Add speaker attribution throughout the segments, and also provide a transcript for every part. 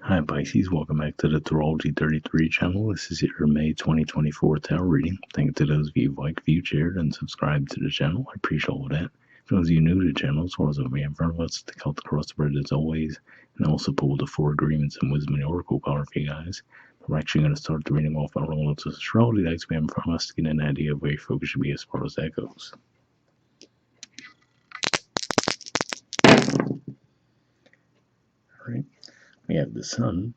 Speaker 1: Hi Pisces, welcome back to the Astrology 33 channel. This is your May 2024 tarot reading. Thank you to those of you who like, viewed, shared, and subscribed to the channel. I appreciate all of that. For those of you new to the channel, as well as what we have in front of us, take out the crossbread as always, and also pull the 4 agreements and wisdom and oracle card for you guys. We're actually going to start the reading off by rolling up this astrology decks we have in front of us to get an idea of where your focus should be as far as that goes. Alright, we have the Sun.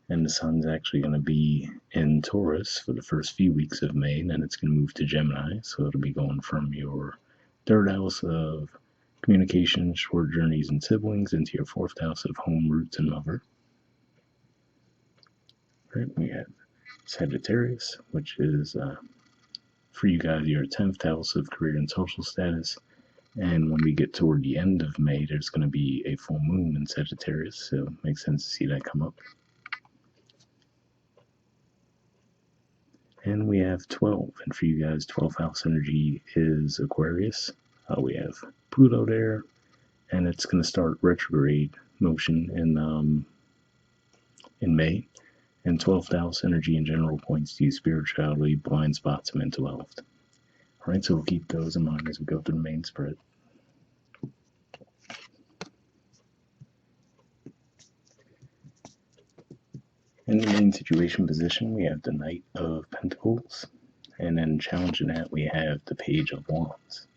Speaker 1: And the Sun's actually going to be in Taurus for the first few weeks of May, and then it's going to move to Gemini. So it'll be going from your third house of communication, short journeys, and siblings into your fourth house of home, roots, and lover. Right, we have Sagittarius, which is for you guys your 10th house of career and social status. And when we get toward the end of May, there's going to be a full moon in Sagittarius, so it makes sense to see that come up. And we have 12, and for you guys, 12th house energy is Aquarius. We have Pluto there, and it's going to start retrograde motion in May. And 12th house energy in general points to spirituality, blind spots, and mental health. All right, so we'll keep those in mind as we go through the main spread. In the main situation position, we have the Knight of Pentacles, and then challenging that, we have the Page of Wands.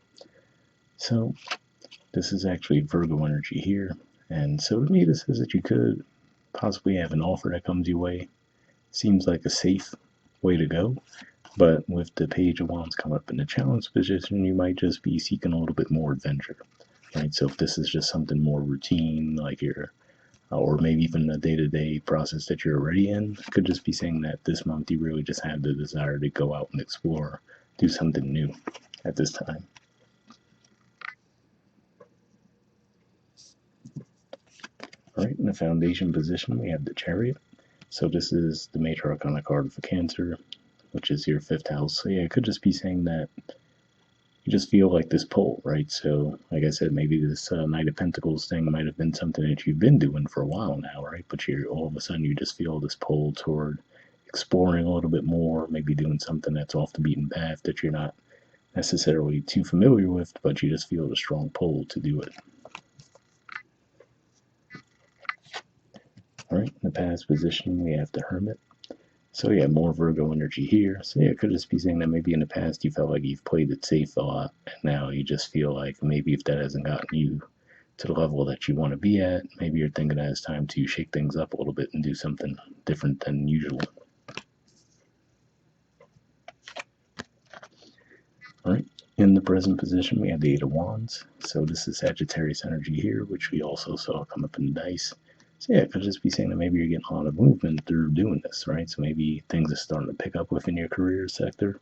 Speaker 1: So this is actually Virgo energy here, and so to me this says that you could possibly have an offer that comes your way. Seems like a safe way to go, but with the Page of Wands come up in the challenge position, you might just be seeking a little bit more adventure, right? So if this is just something more routine, like you're or maybe even a day-to-day process that you're already in, could just be saying that this month you really just have the desire to go out and explore, do something new at this time. All right, in the foundation position, we have the Chariot. So this is the major arcana card for Cancer, which is your 5th house. So yeah, it could just be saying that you just feel like this pull, right? So like I said, maybe this Knight of Pentacles thing might have been something that you've been doing for a while now, right? But you're all of a sudden you just feel this pull toward exploring a little bit more, maybe doing something that's off the beaten path that you're not necessarily too familiar with, but you just feel the strong pull to do it. All right, in the past position, we have the Hermit. So yeah, more Virgo energy here. So yeah, it could just be saying that maybe in the past you felt like you've played it safe a lot, and now you just feel like maybe if that hasn't gotten you to the level that you want to be at, maybe you're thinking that it's time to shake things up a little bit and do something different than usual. All right, in the present position, we have the Eight of Wands. So this is Sagittarius energy here, which we also saw come up in the dice. So yeah, it could just be saying that maybe you're getting a lot of movement through doing this, right? So maybe things are starting to pick up within your career sector.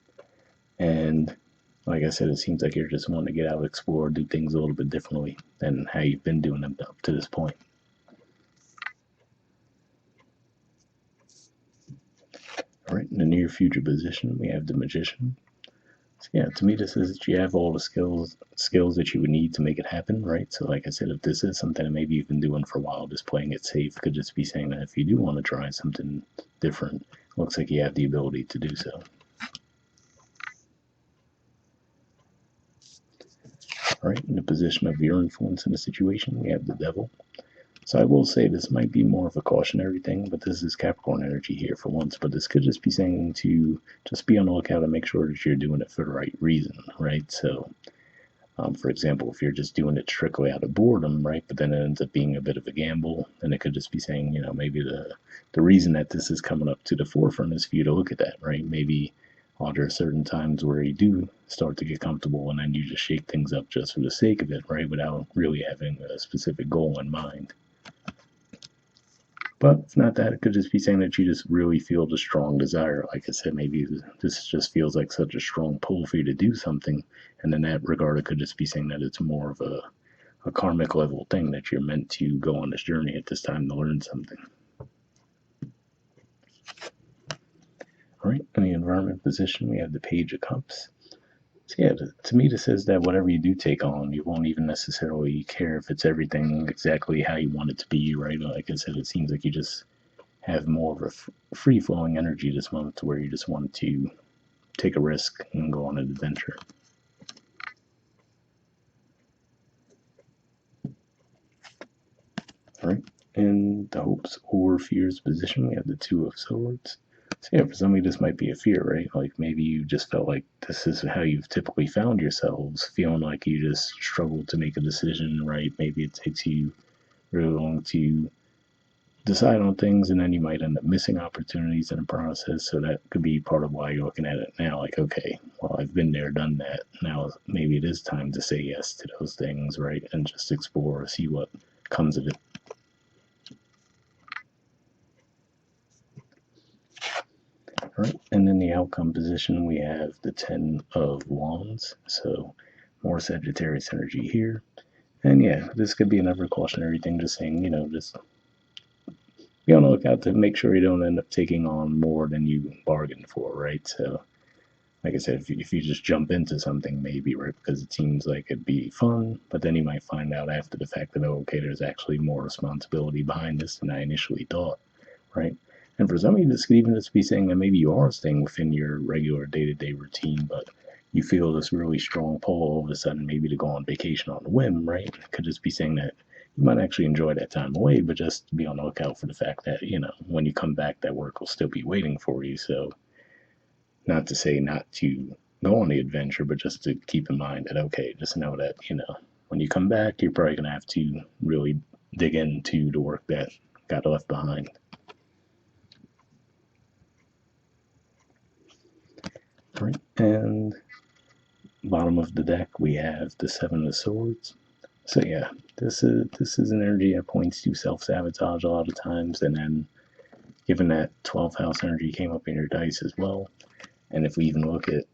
Speaker 1: And like I said, it seems like you're just wanting to get out, explore, do things a little bit differently than how you've been doing them up to this point. All right, in the near future position, we have the Magician. So yeah, to me, this is that you have all the skills that you would need to make it happen, right? So like I said, if this is something that maybe you've been doing for a while, just playing it safe could just be saying that if you do want to try something different, it looks like you have the ability to do so. All right, in the position of your influence in the situation, we have the Devil. So I will say this might be more of a cautionary thing, but this is Capricorn energy here for once. But this could just be saying to just be on the lookout and make sure that you're doing it for the right reason, right? So, for example, if you're just doing it strictly out of boredom, right, but then it ends up being a bit of a gamble, then it could just be saying, you know, maybe the reason that this is coming up to the forefront is for you to look at that, right? Maybe there are certain times where you do start to get comfortable and then you just shake things up just for the sake of it, right, without really having a specific goal in mind. But if not that, it could just be saying that you just really feel the strong desire. Like I said, maybe this just feels like such a strong pull for you to do something. And in that regard, it could just be saying that it's more of a karmic level thing that you're meant to go on this journey at this time to learn something. All right, in the environment position, we have the Page of Cups. So yeah, to me, this says that whatever you do take on, you won't even necessarily care if it's everything exactly how you want it to be, right? Like I said, it seems like you just have more of a free-flowing energy this month to where you just want to take a risk and go on an adventure. All right, in the hopes or fears position, we have the Two of Swords. So yeah, for somebody this might be a fear, right? Like maybe you just felt like this is how you've typically found yourselves, feeling like you just struggle to make a decision, right? Maybe it takes you really long to decide on things, and then you might end up missing opportunities in the process. So that could be part of why you're looking at it now. Like, okay, well, I've been there, done that. Now maybe it is time to say yes to those things, right? And just explore, see what comes of it. All right, and in the outcome position, we have the Ten of Wands. So more Sagittarius energy here. And yeah, this could be another cautionary thing, just saying, just be on the lookout to make sure you don't end up taking on more than you bargained for, right? So, like I said, if you just jump into something, maybe, right, because it seems like it'd be fun, but then you might find out after the fact that, oh, okay, there's actually more responsibility behind this than I initially thought, right? And for some of you, this could even just be saying that maybe you are staying within your regular day-to-day routine, but you feel this really strong pull all of a sudden maybe to go on vacation on a whim, right? It could just be saying that you might actually enjoy that time away, but just be on the lookout for the fact that, when you come back, that work will still be waiting for you. So, not to say not to go on the adventure, but just to keep in mind that, okay, just know that, when you come back, you're probably going to have to really dig into the work that got left behind. All right, and bottom of the deck, we have the Seven of Swords. So yeah, this is an energy that points to self-sabotage a lot of times, and then given that 12th house energy came up in your dice as well, and if we even look at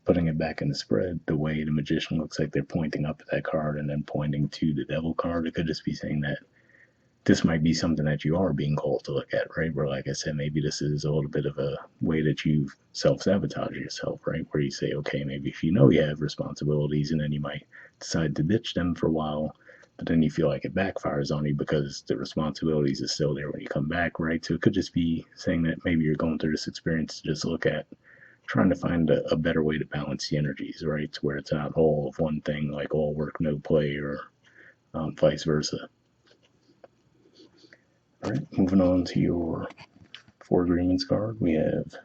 Speaker 1: putting it back in the spread, the way the Magician looks like they're pointing up at that card and then pointing to the Devil card, it could just be saying that this might be something that you are being called to look at, right? Where, like I said, maybe this is a little bit of a way that you self-sabotage yourself, right? Where you say, okay, maybe if you know you have responsibilities, and then you might decide to ditch them for a while, but then you feel like it backfires on you because the responsibilities is still there when you come back, right? So it could just be saying that maybe you're going through this experience to just look at trying to find a better way to balance the energies, right? To where it's not all of one thing, like all work, no play, or vice versa. All right, moving on to your Four Agreements card, we have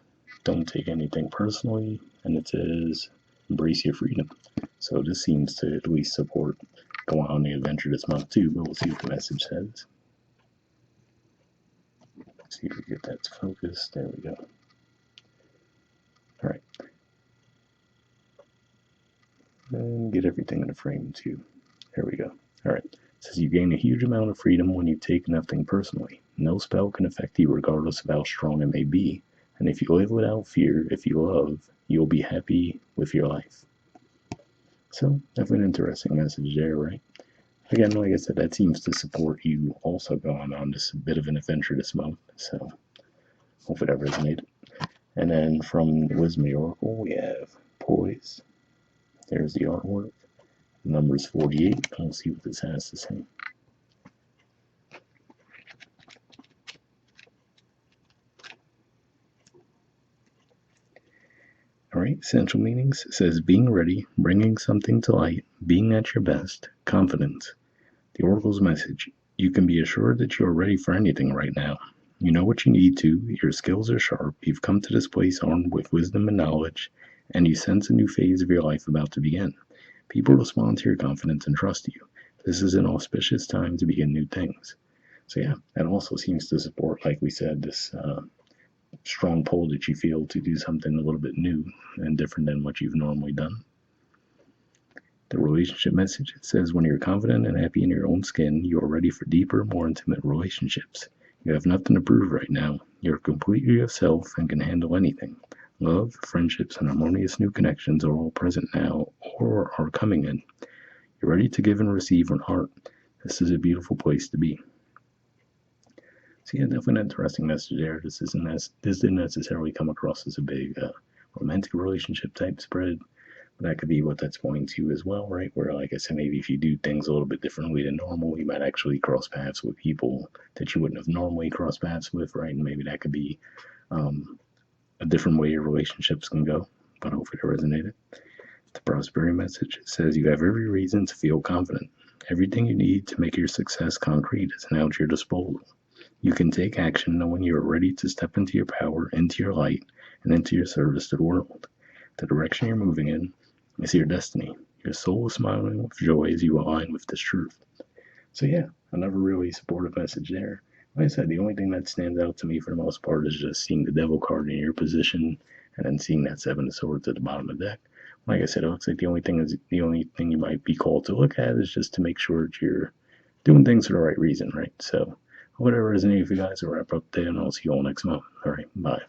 Speaker 1: Don't Take Anything Personally, and it says Embrace Your Freedom. So this seems to at least support going on the adventure this month too, but we'll see what the message says. Let's see if we get that focused. There we go. All right. And get everything in the frame too. There we go. All right. It says you gain a huge amount of freedom when you take nothing personally. No spell can affect you regardless of how strong it may be. And if you live without fear, if you love, you'll be happy with your life. So, definitely an interesting message there, right? Again, like I said, that seems to support you also going on this bit of an adventure this month. So, hopefully that resonated. And then from the Wisdom of the Oracle, we have Poise. There's the artwork. The number is 48. We'll see what this has to say. All right, essential meanings says being ready, bringing something to light, being at your best, confidence. The Oracle's message: you can be assured that you are ready for anything right now. You know what you need to, your skills are sharp, you've come to this place armed with wisdom and knowledge, and you sense a new phase of your life about to begin. People respond to your confidence and trust you. This is an auspicious time to begin new things. So yeah, that also seems to support, like we said, this strong pull that you feel to do something a little bit new and different than what you've normally done. The relationship message says when you're confident and happy in your own skin, you are ready for deeper, more intimate relationships. You have nothing to prove right now. You're completely yourself and can handle anything. Love, friendships, and harmonious new connections are all present now or are coming in. You're ready to give and receive an art. This is a beautiful place to be. So yeah, definitely an interesting message there. This didn't necessarily come across as a big romantic relationship type spread, That could be what that's pointing to as well, right? Where, like I said, maybe if you do things a little bit differently than normal, you might actually cross paths with people that you wouldn't have normally crossed paths with, right? And maybe that could be a different way your relationships can go. But hopefully it resonated. The prosperity message says you have every reason to feel confident. Everything you need to make your success concrete is now at your disposal. You can take action knowing you are ready to step into your power, into your light, and into your service to the world. The direction you're moving in is your destiny. Your soul is smiling with joy as you align with this truth. So yeah, another really supportive message there. Like I said, the only thing that stands out to me for the most part is just seeing the devil card in your position and then seeing that seven of swords at the bottom of the deck. Like I said, it looks like the only thing you might be called to look at is just to make sure that you're doing things for the right reason, right? So whatever resonates with you guys, I'll wrap up there and I'll see you all next month. All right, bye.